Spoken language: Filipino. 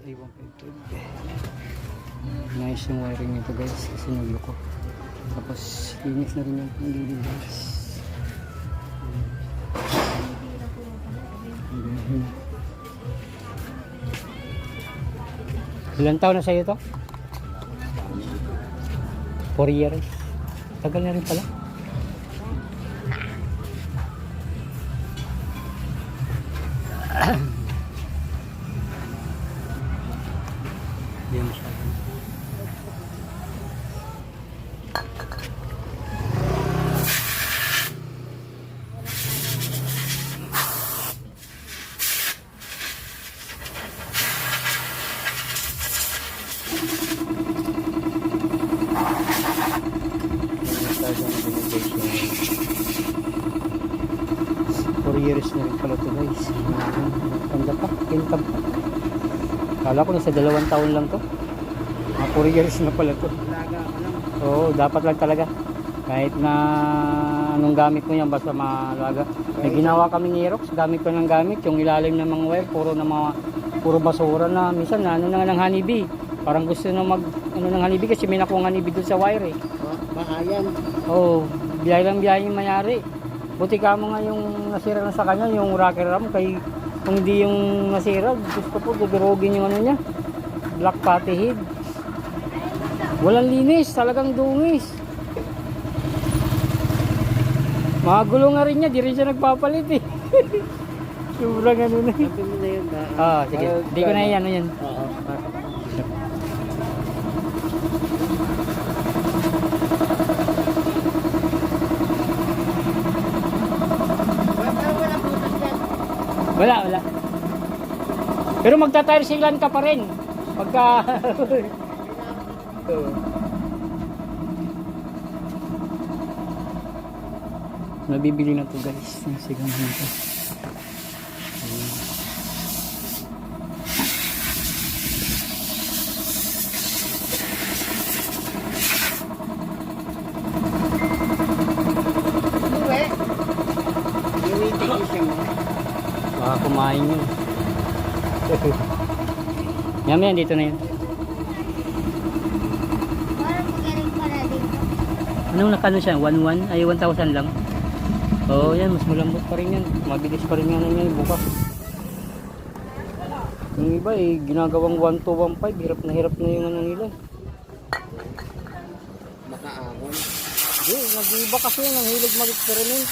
Ay, 155. Nice yung wiring nito guys kasi nagloko. Tapos linis na rin yung pangilid guys. Ilan taon na sa'yo to? 4 years. Tagal na rin pala. Hindi masyado. Years na rin pala ito guys. Tanda pa, kintab pa. Kala ko nasa 2 taon lang to. 4 years na pala to. Oo, dapat lang talaga. Kahit na anong gamit mo yan, basta malaga. May ginawa kaming Aerox, gamit ko ng gamit. Yung ilalim ng mga wire, puro basura na. Minsan na ano na ng honeybee. Parang gusto na ng honeybee kasi may nakuha honeybee dun sa wire eh. Bahayan. Oo, biyahe yung mayari. Buti ka mo nga yung nasira na sa kanya, yung rocker ram, kay kung hindi yung nasira, gusto po gugurugin yung ano niya, black patty head. Walang linis, talagang dungis. Magulo nga rin niya, di rin siya nagpapalit eh. Sobrang ano na. Sabi mo na yun ba? Sige, di ko na yan, yan. Oo. Wala. Pero magta-tire sealant ka pa rin. Pagka nabibili na to guys, ng sigang nito. Baka kumain yun. Yan, dito na yun. Parang magaling pala dito. Anong nakano siya? 1,1? Ay 1,000 lang. Oo, yan. Mas malambot pa rin yan. Mabilis pa rin yan bukas. Yung iba ginagawang 1 to 1.5. Hirap na yung ano nila. Makaahon. Hindi, nag-iba kasi yan. Ang hilig mag-experiment.